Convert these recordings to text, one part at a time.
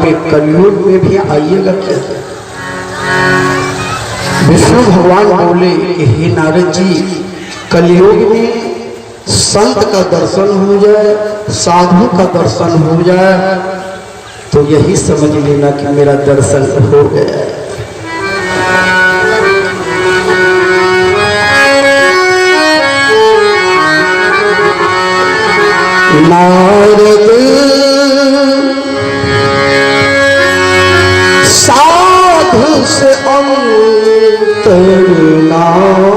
कलयुग में भी आइएगा क्या? विष्णु भगवान बोले कि हे नारद जी, कलयुग में संत का दर्शन हो जाए, साधु का दर्शन हो जाए तो यही समझ लेना कि मेरा दर्शन हो गया। नारद साधु से अंतर नाही,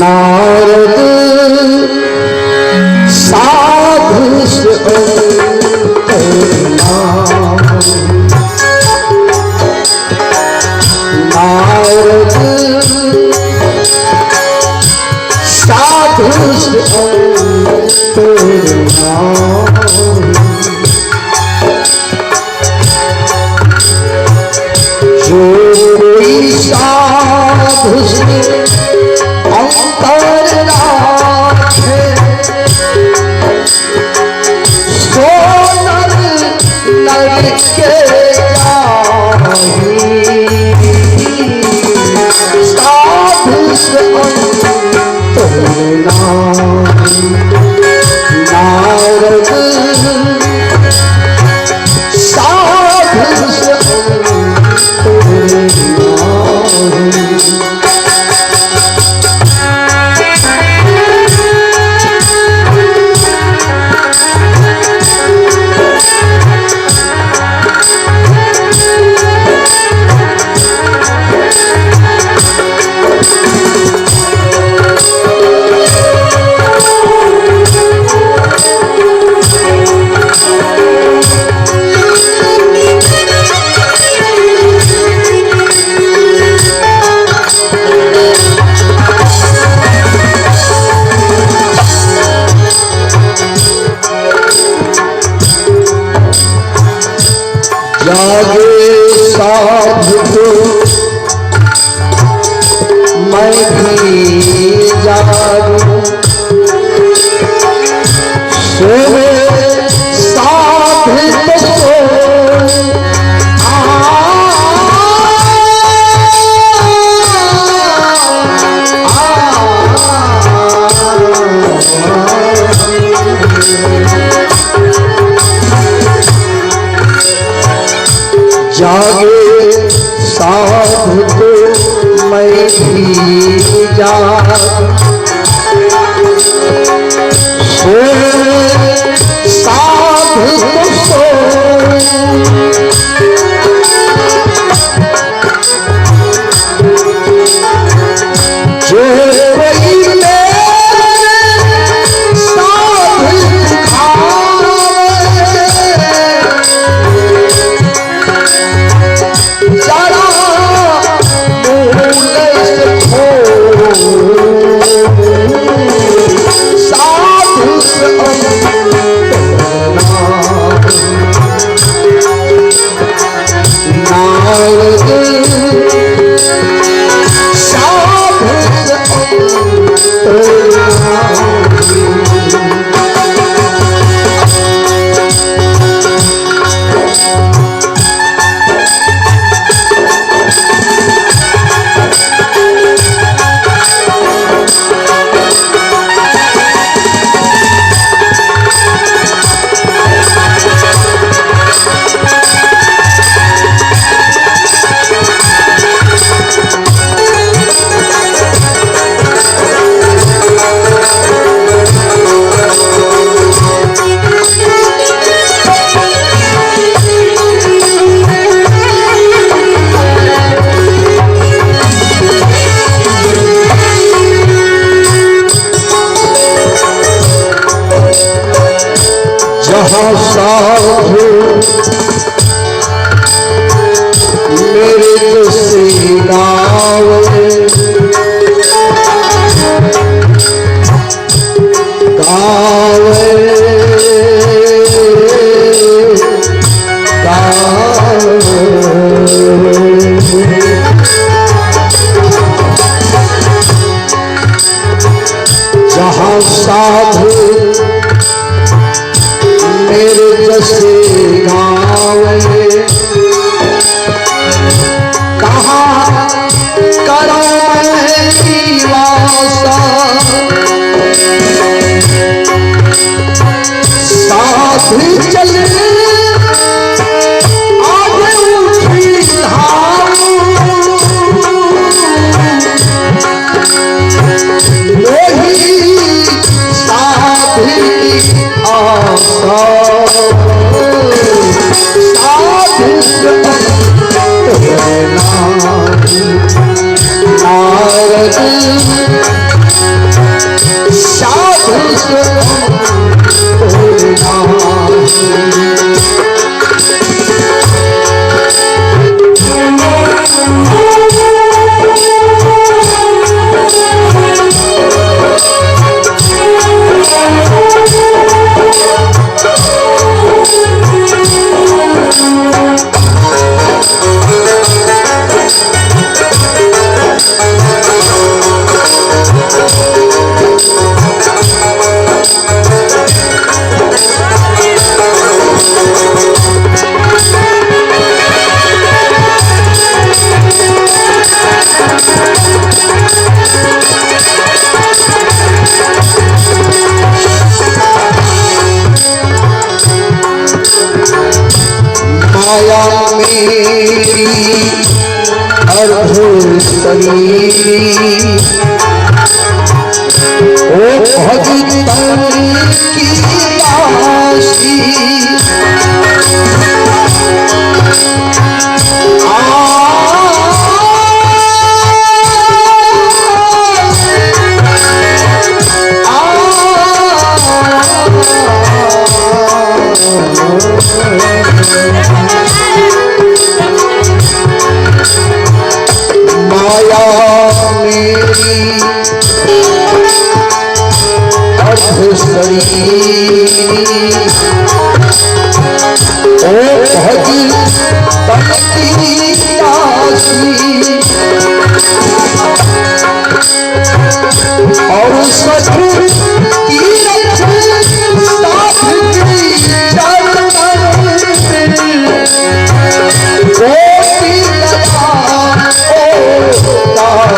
नारद साधु से अंतर नाही, नारद साधु से अंतर नाही, जो कोई साधु से अंतर राखे सो नर नर के जाहि, साधु से अंतर नाही, नारद साधु से जागे साधु को मैं भी जागूं, सोए साधु को जागे साधु को मैं भी जागूं, सोए साधु को सोऊं, जो कोई जहाँ साधु मेरे तुझसे गावे, गावे गावे, जहाँ साधु से गावे कहाँ करो वासा साथ चले आगे उठी धाम वही साथ आशा साधु माया मेरी अर्धशरीरी ओ भगतन की दासी माया मेरी अर्धशरीरी ओ भगतन की दासी और सखी तीरथ साथ की चरण कोटि लगा ओ दासी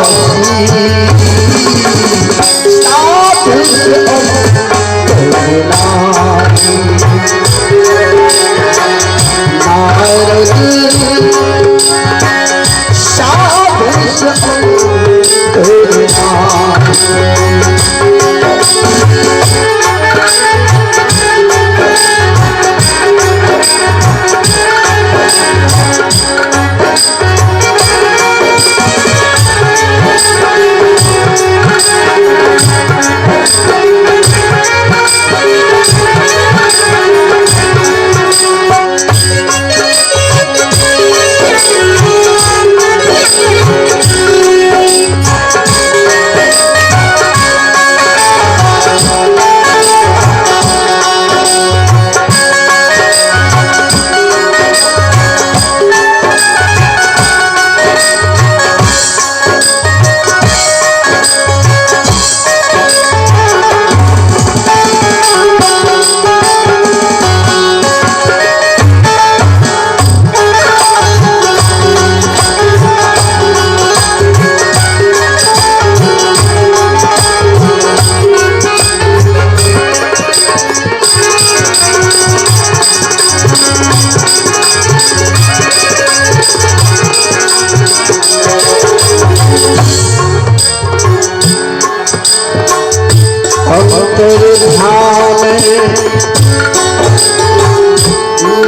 अंतर्धान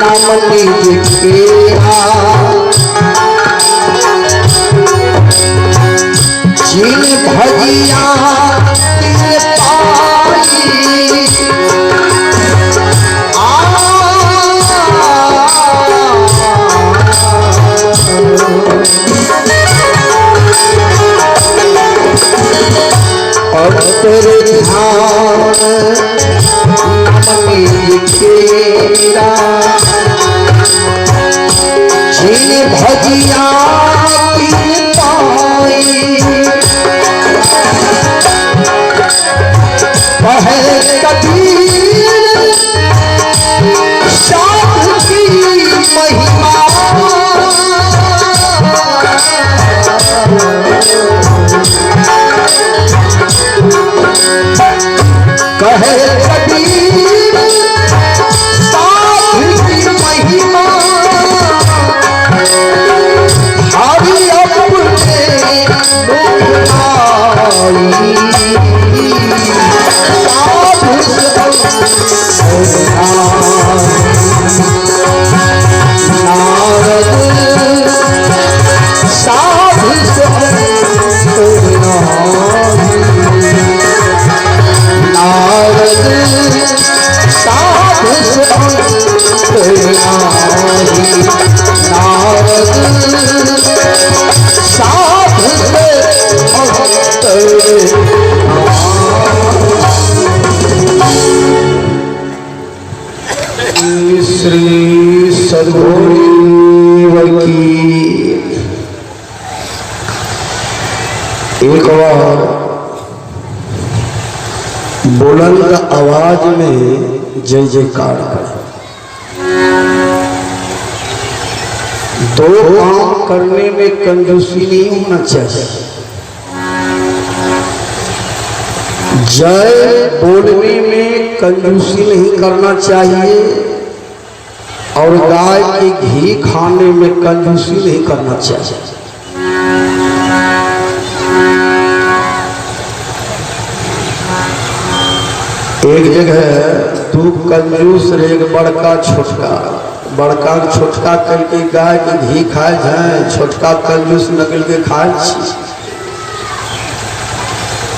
नाम निज तेरा जिन भजिया तिन पाई अंतर्धान तेरा जिन भजिया तिन पाई कहे कबीर कही नारद साधु से अंतर श्री सद्गुरु की एक बार बुलंद आवाज में जय जयकार करें। दो काम करने में कंजूसी नहीं होना चाहिए। जय बोलने में कंजूसी नहीं करना चाहिए और गाय के घी खाने में कंजूसी नहीं करना चाहिए। एक जगह दू कंजूस रे बड़का छोटका, बड़का छोटका करके गाय के घी खाए जाए, छोटका कंजूस नकल के खाए।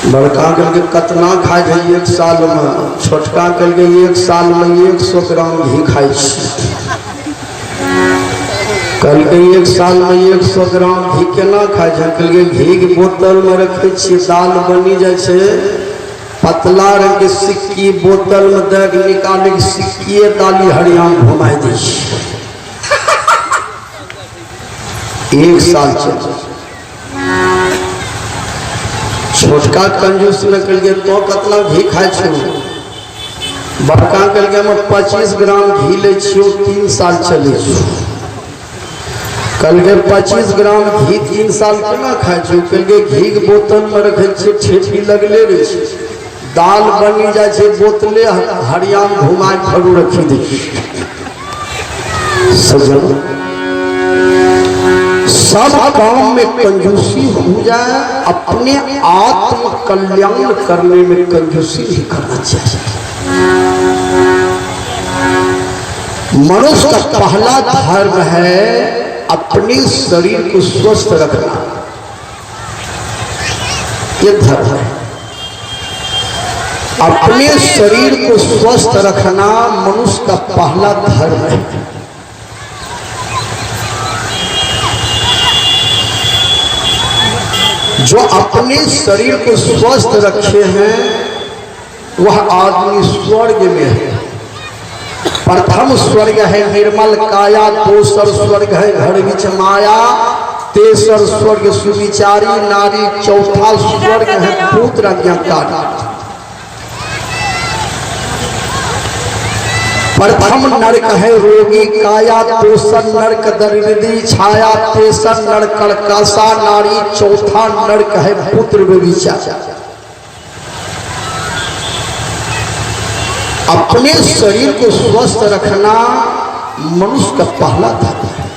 बड़का करके कतना खाए जाए एक साल में, छोटका करके एक साल में 100 ग्राम घी खाए। कल के एक साल में 100 ग्राम घी केना खाए जाए? कल के घी के बोतल में रखे छे, दाल बनी जाए पतला रंग के सिक्की बोतल में दे के निकाले के सिक्किए दाली हरियाम घुमाई दी। एक साल चल। छोटका कंजूस में कल के तो कतला घी खाए छो, बड़का कल के हम 25 ग्राम घी ले छियो, 3 साल चले छो। कल के 25 ग्राम घी 3 साल केना खाए छो? कल के घी के बोतल में रखे छे, ठेठी लगले रहे छे, दाल बनी जाए बोतले हरियाम घुमाए फरू रखी दी। सजन सब काम में कंजूसी हो जाए, अपने आत्म कल्याण करने में कंजूसी नहीं करना चाहिए। मनुष्य का पहला धर्म है अपने शरीर को स्वस्थ रखना, ये धर्म है। अपने शरीर को स्वस्थ रखना मनुष्य का पहला धर्म है। जो अपने शरीर को स्वस्थ रखे हैं वह आदमी स्वर्ग में है। प्रथम स्वर्ग है निर्मल काया, दूसर स्वर्ग है घर विच माया, तेसर स्वर्ग सुविचारी नारी, चौथा स्वर्ग है पुत्र अज्ञाकारी। प्रथम नरक है रोगी काया, दूसर नरक दरिद्री छाया, तेसर नरक कर्कशा नारी, चौथा नरक है पुत्र व्यभिचार। अपने शरीर को स्वस्थ रखना मनुष्य का पहला धर्म है।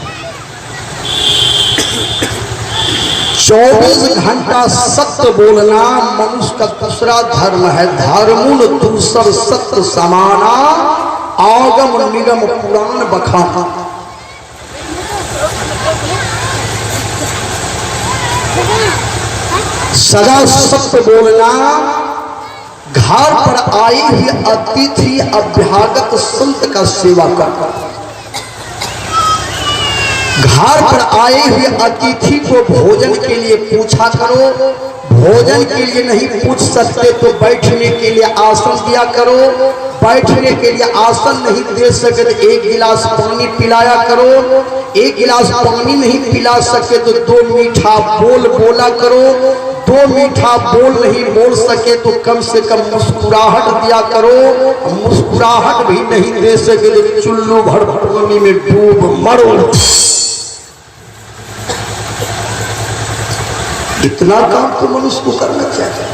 24 घंटा सत्य बोलना मनुष्य का दूसरा धर्म है। धर्मुन दूसर सत्य समाना, आगम निगम पुराण बखाना। सदा सत्य बोलना, घर पर आई हुई अतिथि अभ्यागत संत का सेवा करना। घर पर आए हुए अतिथि को भोजन के लिए पूछा करो, भोजन के लिए नहीं पूछ सकते तो बैठने के लिए आसन दिया करो, बैठने के लिए आसन नहीं दे सके तो 1 गिलास पानी पिलाया करो, 1 गिलास पानी नहीं पिला सके तो 2 मीठा बोल बोला करो, 2 मीठा बोल नहीं बोल सके तो कम से कम मुस्कुराहट दिया करो, मुस्कुराहट भी नहीं दे सके तो चुल्लू भर पानी में डूब मरो। इतना काम तो मनुष्य को करना चाहिए।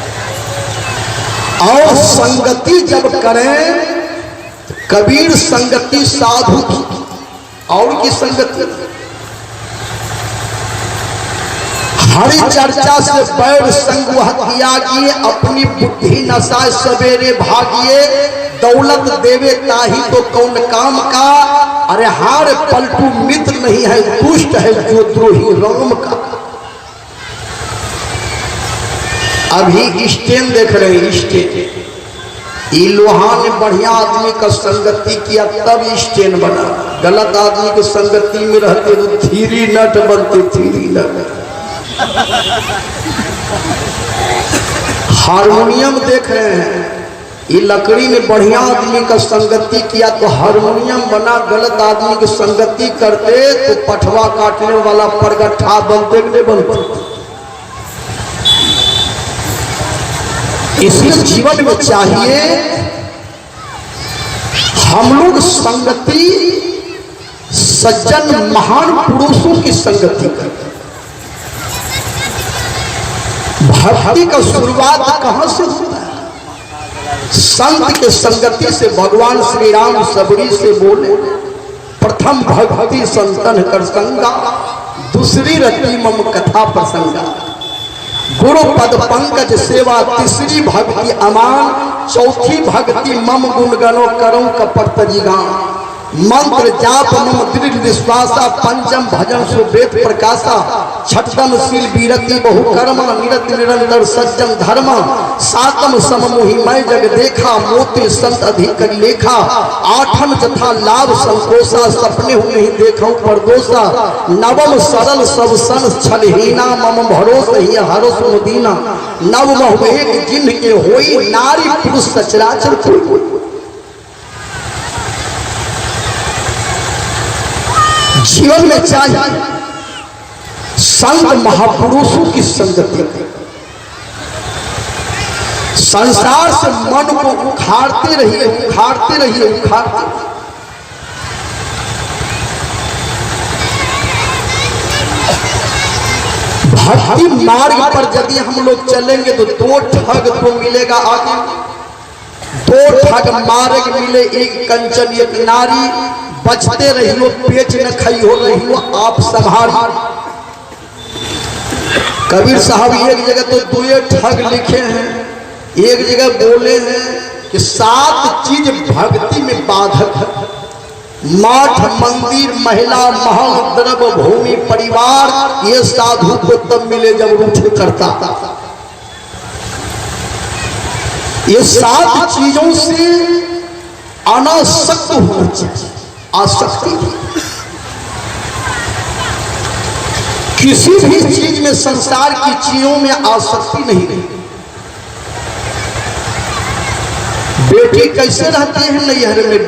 और संगति जब करें, कबीर संगति साधु की और की संगति, हरि चर्चा से बैर संग वह त्यागिए, अपनी बुद्धि नशा सवेरे भागिए, दौलत देवे ताही तो कौन काम का, अरे हार पलटू मित्र नहीं है, दुष्ट है जो द्रोही राम का। अभी स्टैंड देख रहे हैं, स्टैंड लोहा ने बढ़िया आदमी का संगति किया तब स्टैंड बना। गलत आदमी की संगति में रहते तो थीरी नट बनते, थीरी नट। हारमोनियम देख रहे हैं, ये लकड़ी में बढ़िया आदमी का संगति किया तो हारमोनियम बना, गलत आदमी की संगति करते तो पठवा काटने वाला परगट्ठा बनते नहीं बनते। इसलिए जीवन में चाहिए हम लोग संगति सज्जन महान पुरुषों की संगति करें। भक्ति का शुरुआत कहां से होता है? संत के संगति से। भगवान श्री राम सबरी से बोले, प्रथम भक्ति संतन कर संगा, दूसरी रति मम कथा प्रसंगा। गुरु पद पंकज सेवा, तीसरी भक्ति अमान, चौथी भक्ति मम गुणगणों करो कपट तरीगान। मंत्र जाप मम दृढ़ विश्वासा, पंचम भजन सो वेद प्रकाशा। छठम शील विरति बहु कर्म, निरत निरंतर सज्जन धर्म। सातम सम मोहि मैं जग देखा, मोति संत अधिक लेखा। आठम जथा लाभ संतोषा, सपने हूँ नहीं देखूं परदोषा। नवम सरल सब सन छलहीना, मम भरोस ही हरोस मुदीना। नवम एक जिन्ह के होई, नारी पुरुष सचराचर कोई। जीवन में चाहिए संत महापुरुषों की संगति। संसार से मन को उखाड़ते रहिए, उखाड़ते रहिए, उखाड़ते। भक्ति मार्ग पर यदि हम लोग चलेंगे तो दो ठग तो मिलेगा आगे, दो ठग मार्ग मिले, एक कंचन एक नारी। बचते रहियो, पेच न खाइयो रहियो, आप संभाल। कबीर साहब एक जगह तो दुए ठग लिखे हैं, एक जगह बोले हैं कि 7 चीज भक्ति में बाधक है। मठ मंदिर महिला महल द्रव्य भूमि परिवार, ये साधु को तब मिले जब रूठ करता। ये 7 चीजों से अनासक्त होना चाहिए। आसक्ति किसी भी चीज में, संसार की चीजों में आसक्ति नहीं रही। बेटी कैसे रहती है नैहर में?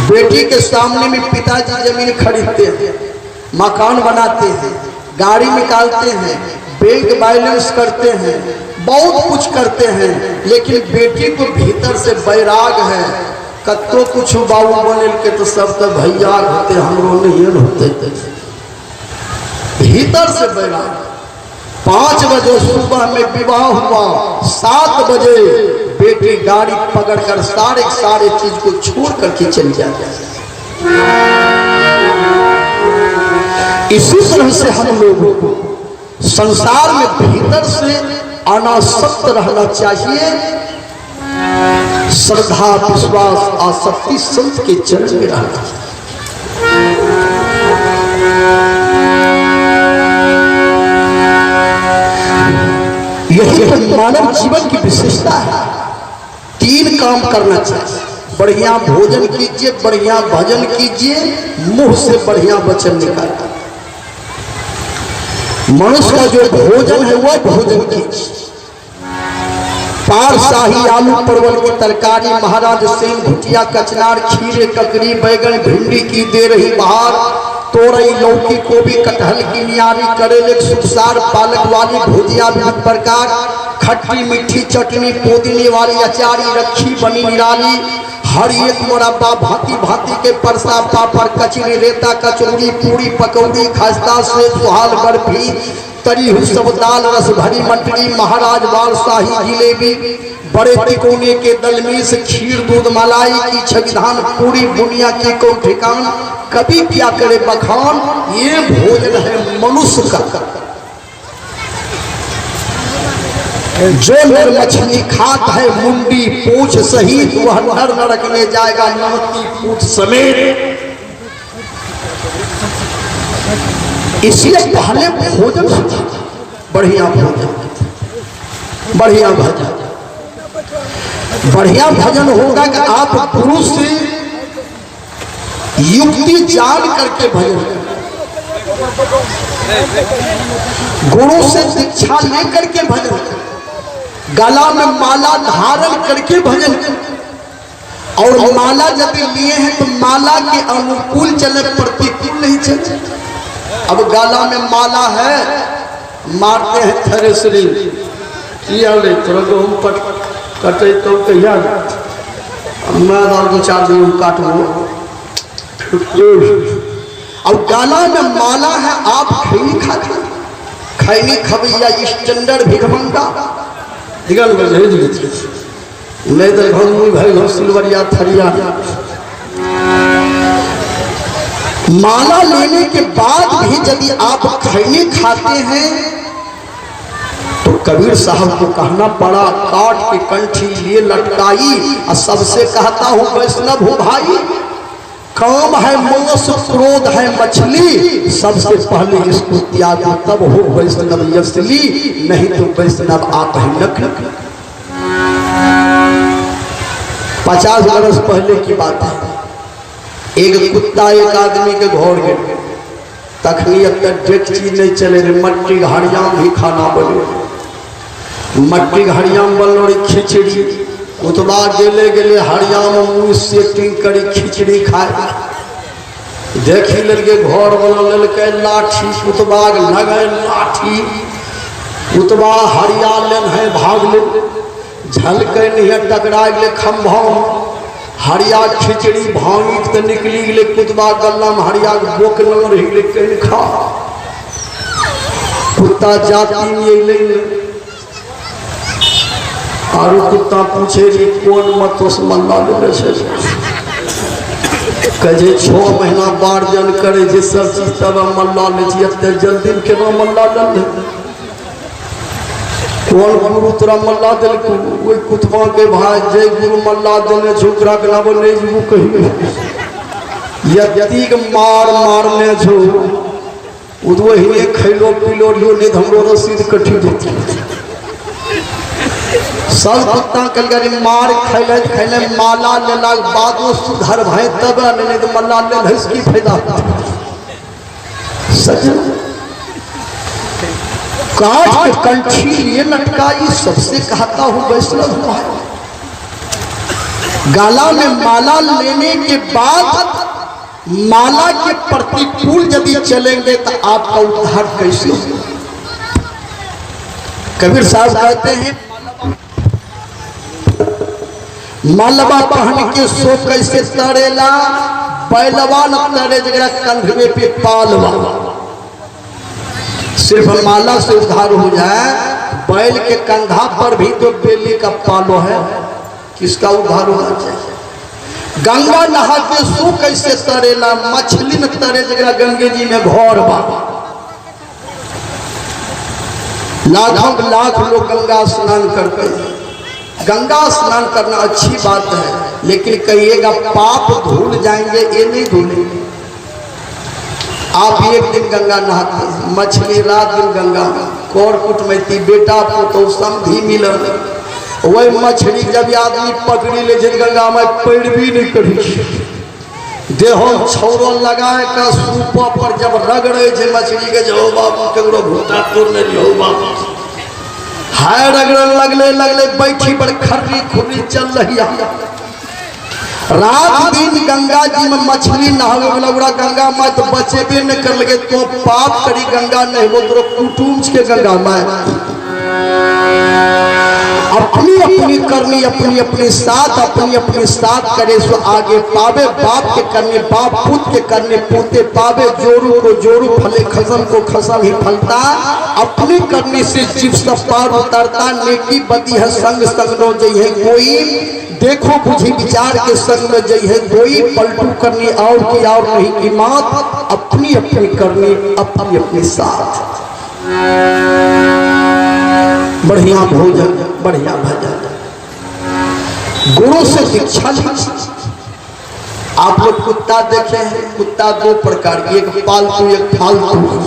बेटी के सामने में पिताजी जमीन खरीदते हैं, मकान बनाते हैं, गाड़ी निकालते हैं, बैंक बैलेंस करते हैं, बहुत कुछ करते हैं, लेकिन बेटी को भीतर से बैराग है। कतो कुछ बाबू बने के तो सब तो भैया होते, हम लोग नहीं होते। भीतर से बैराग। 5 बजे सुबह में विवाह हुआ, 7 बजे बेटी गाड़ी पकड़कर सारे चीज को छोड़ करके चली जाती है। इसी तरह से हम लोगों को संसार में भीतर से अनासक्त रहना चाहिए। श्रद्धा विश्वास आसक्ति संत के चरण में रहना चाहिए। यही तो मानव जीवन की विशेषता है। 3 काम करना चाहिए। बढ़िया भोजन कीजिए, बढ़िया भजन कीजिए, मुंह से बढ़िया वचन निकालिए। मनुष्य का जो भोजन है वह भोजन कीजिए। पार शाही आलू परवल की तरकारी, महाराज सेन भुटिया कचनार, खीरे ककड़ी बैगन भिंडी की दे रही बहार, तोरई लौकी गोभी कटहल की नियारी, करेले सुखसार पालक वाली भुजिया विविध प्रकार, खट्टी मीठी चटनी पुदीने वाली अचारी रखी बनी निराली, हर एक मुरब्बा भांति भांति के परसा पापड़ कचरी रेता कचौड़ी पूरी पकौड़ी खस्ता से सुहाल बर्फी तरी हुई सब दाल रस भरी मटरी, महाराज बाल शाही जिलेबी, बड़े तिकोने के दलमीस खीर दूध मलाई की छविधान पूरी बुनिया की को ठिकान, कभी क्या करे बखान। ये भोजन है मनुष्य का। जो नर मछली खाता है मुंडी पूछ सहित, वह नर नरक में जाएगा 90 फुट समेत। इसलिए पहले भोजन बढ़िया भोजन, बढ़िया भजन, बढ़िया भजन होगा कि आप गुरु से युक्ति जान करके भजन करें, गुरु से दीक्षा लेकर के भजन करें, गला में माला धारण करके भजन करें। और माला यदि लिए हैं तो माला के अनुकूल चले, प्रतिकूल नहीं चले। अब गला में माला है, मारते हैं थ्रेसरी किया ले थोड़ा गेहूं कटे तो कहिया मैं दो चार दिन काटू। अब गला में माला है, आप खैनी खाते, खैनी खबैया स्टैंडर्ड भिखमंगा दिगल नहीं तो घर भाई घर सिलवरिया थरिया। माला लेने के बाद भी यदि आप खैनी खाते हैं तो कबीर साहब को कहना पड़ा, काट के कंठी लिए लटकाई और सबसे कहता हूं वैष्णव हो भाई, काम है मोस क्रोध है मछली, सबसे पहले इसको त्यागो तब हो वैष्णव असली, नहीं तो वैष्णव आप ही नकली। 50 बरस पहले की बात है, एक कुत्ता एक आदमी के घर गए, तखनी अब तक डेक्ची नहीं चले रे, मट्टी घड़ियाम भी खाना बने, मट्टी घड़ियाम बन रही खिचड़ी, कुतबा गेले गेले हरियाम मुँह सेटिंग करी खिचड़ी खाए, देखी लगे घर बना ललके लाठी, कुतबा लगे लाठी, कुतबा हरिया लेन है भाग ले, झलके नहीं टकरा गए खम्भा, हरिया खिचड़ी भांगी तो निकली गए, कुतबा गला में हरिया बोक न रही कहीं खा, कुत्ता जाती नहीं और कुत्ता पूछे जी कौन मत उस मल्ला ले कहे 6 महीना बार्जन करे जे सब चीज तब मल्ला ले जल्दी के मल्ला ले कौन गुरु तोरा मल्ला दिल वही कुतबा के भाई जय गुरु मल्ला देने झुकरा के ना बोले वो कही यदि मार मारने छो वही खैलो पीलो लियो नहीं हमरो रसीद कठी देती सब कुत्ता कल मार खैले खैले माला लेला बाद सुधर भाई तब नहीं तो मल्ला ले इसकी फायदा सजन काट के कंठी ये लटकाई, सबसे कहता हूं वैष्णव भाई, गाला में माला लेने के बाद माला के प्रतिकूल यदि चलेंगे तो आपका उद्धार कैसे होगा। कबीर साहब कहते हैं मालवा पहन के सो कैसे तरेला, बैलवा न तरे जगह कंधे पे पालवा, सिर्फ माला से उद्धार हो जाए, बैल के कंधा पर भी तो बेली का पालो है, किसका उद्धार होना चाहिए। गंगा नहा के सो कैसे तरेला, मछली न तरे जगह गंगे जी में घोर बा, लाखों लाख लोग गंगा स्नान करते हैं, गंगा स्नान करना अच्छी बात है, लेकिन कहिएगा पाप धुल जाएंगे, ये नहीं धुलेंगे। आप एक दिन गंगा नहाते हैं, मछली रात दिन गंगा, कौर कुटमैती बेटा पुतो समधी मिलन, वही मछली जब आदमी पकड़ी ले जिन गंगा में पैर भी नहीं करी, देहो छौरो लगाए का सूप पर जब रगड़े छे मछली के जो बाबू केकरो भूता तोड़ने लियो बाबू हाय रगड़न लगले लगले बैठी पर खर्री खुर्री चल रही है। रात दिन गंगा जी में मछली नहावे वाला बुरा गंगा माँ तो बचे भी नहीं कर लगे, तो पाप करी गंगा नहीं वो तो कुटुम्ब के गंगा माँ अपनी अपनी करनी अपनी अपनी साथ करे सो आगे पावे, बाप के करने बाप, पुत के करने पोते पावे, जोरू को जोरू फले खसम को खसम ही फलता, अपनी करने से जीव सब पार उतरता, नेकी बदी है संग संग नो जई है कोई, देखो बुझी विचार के संग में जई है कोई, पलटू करनी और की और नहीं की मात, अपनी अपनी करनी अपनी अपनी साथ, बढ़िया भोजन बढ़िया भजन, गुरु से दीक्षा लीजिए। आप लोग कुत्ता देखे हैं, कुत्ता 2 प्रकार की, एक पालतू एक फालतू।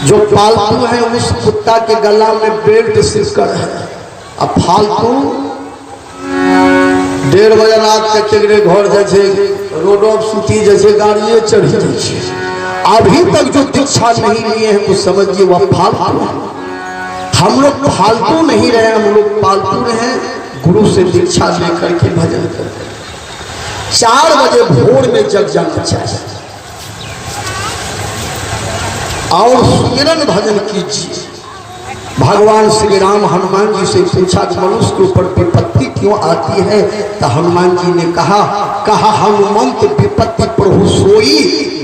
जो पालतू है उस कुत्ता के गला में बेल्ट सिक्कर है, अब फालतू 1:30 बजे रात के केकरे घर जाए रोड ऑफ सिटी जैसे गाड़ियां चढ़ी जाइए। अभी तक जो दीक्षा नहीं लिए हैं वो समझिए वह फालतू है। हम लोग फालतू नहीं रहे, हम लोग पालतू रहे। गुरु से दीक्षा लेकर के भजन करते 4 बजे भोर में जग जाना चाहिए और सुमिरन भजन कीजिए। भगवान श्री राम हनुमान जी से पूछा कि मनुष्य के ऊपर विपत्ति क्यों आती है, तो हनुमान जी ने कहा हनुमंत विपत्ति प्रभु सोई,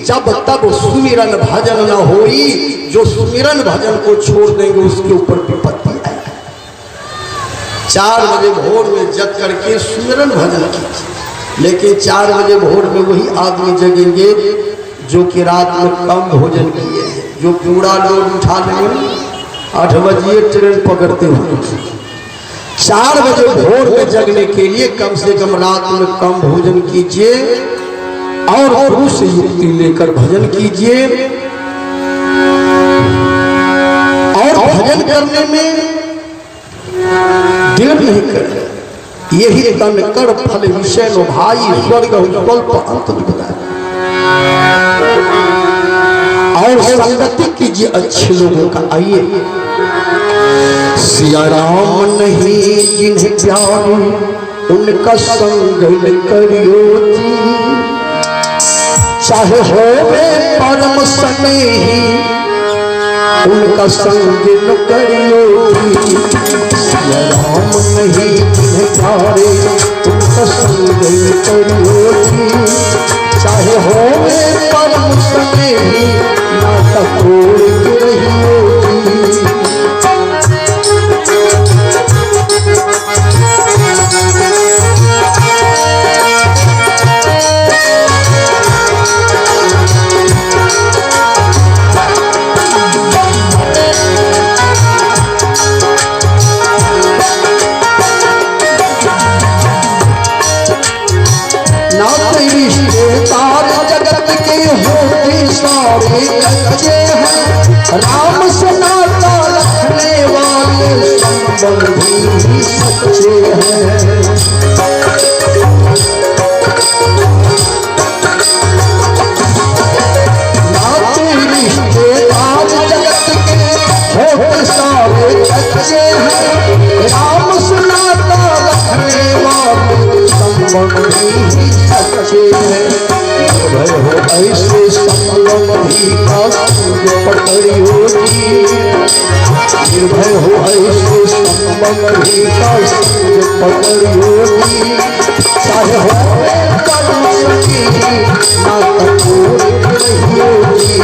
जब तब सुमिरन भजन न होई। जो सुमिरन भजन को छोड़ देंगे उसके ऊपर विपत्ति आएगी। 4 बजे भोर में जग करके सुमिरन भजन कीजिए। लेकिन 4 बजे भोर में वही आदमी जगेंगे जो कि रात में कम भोजन किए हैं, जो पूरा लोड उठा लेंगे 8 बजे ट्रेन पकड़ते हुए। 4 बजे भोर में जगने के लिए कम से कम रात में कम भोजन कीजिए और गुरु से युक्ति लेकर भजन कीजिए। और भजन करने में देर नहीं करें। यही तन कर फल विषय लो भाई, स्वर्ग स्वल्प अंत बताए। और संगति कीजिए अच्छे लोगों का। आइए, सिया राम नहीं जिन्हें प्यार उनका संग करियो जी, चाहे होवे परम स्नेही उनका संग न करियो जी। सिया राम नहीं जिन्हें प्यारे उनका संग करियो जी, चाहे होवे परम स्नेही नाता तोड़ के रहियो जी। राम से नाता रखने वाले संबंधी सच्चे हैं। नाते रिश्तेदार जगत के होते सारे सच्चे हैं। राम से नाता रखने वाले संबंधी सच्चे हैं। ऐसे संबंधी का पकड़ियो जी, निर्भय हो ऐसे संबंधी का पकड़ियो जी, चाहे हो कर्म सकी नाता तोड़ रहियो जी।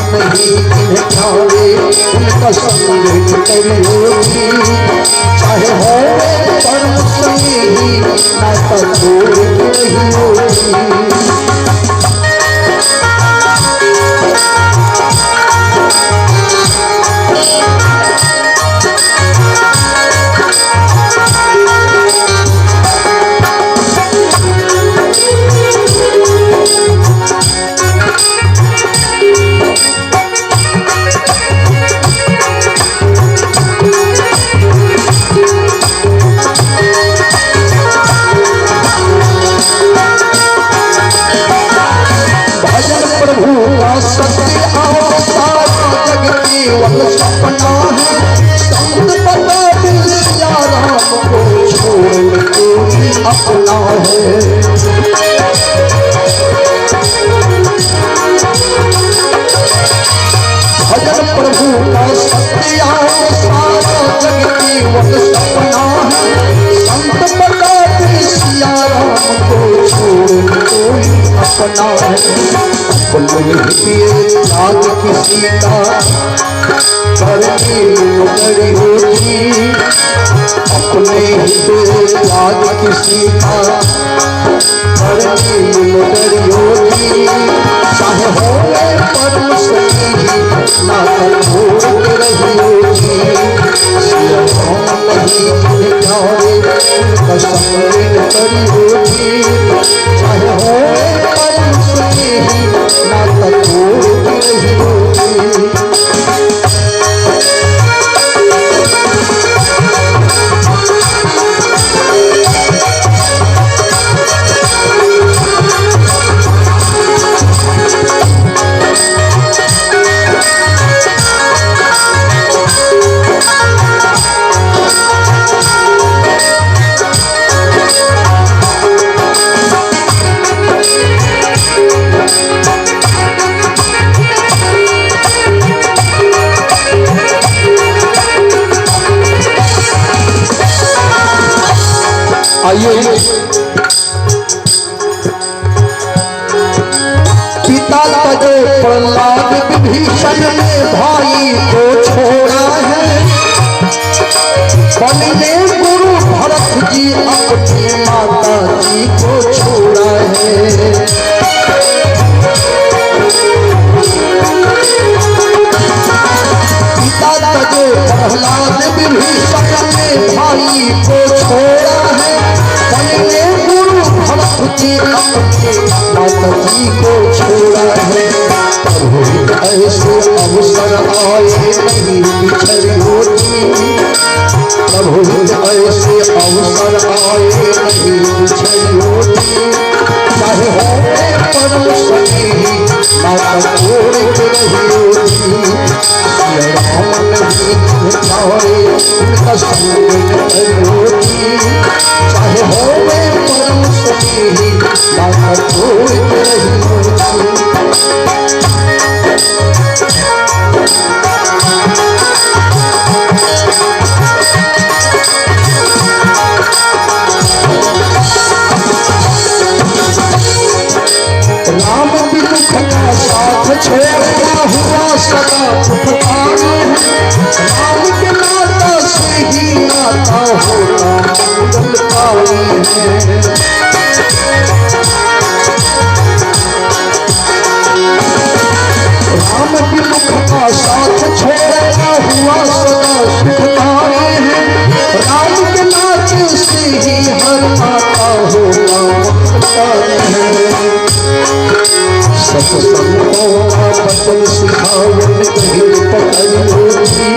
नहीं जिन्हें ठावे उनका संग करियो जी, चाहे हो कर्म सकी नाता तोड़ रहियो जी। अपना है भजन प्रभु का सत्या सारा जग केवल सपना है। संत बताते सिया राम को छोड़ कोई अपना है। त्याग किसी का करनी नगरी होती, अपने याद किसी का करनी नगरी होती, चाहे हो परम सही नाता छोड़ रही होती। नहीं प्यारे कसम करी होती, चाहे हो परम सही नाता छोड़ रही होती। आइए पिता तजे प्रहलाद विभीषण ने भाई को छोड़ा है, बने गुरु भरत जी अपनी माता जी को छोड़ा है। पिता तजे प्रहलाद विभीषण ने भाई को छोड़ा है, बने गुरु भरत जी अपनी माता जी को छोड़ा है। प्रभु ऐसे अवसर आए नहीं बिछड़ी होती, प्रभु ऐसे अवसर आए नहीं बिछड़ी होती। चाहे होते परम सखी माता छोड़ के रही होती, राम नहीं चाहे उनका संग नहीं होती। चाहे होते परम सखी माता छोड़ के रही होती। राम विमुख का साथ छोड़ा हुआ सदा पुकारे, राम के नाता से ही नाता होता मंगलकारी है। राम विमुख का साथ छोड़ा हुआ सदा सुखकारी है, राम के नाते से ही हर नाता होता मंगलकारी है। सत्संगों का वचन सिखावन कहीं पकड़ी होती,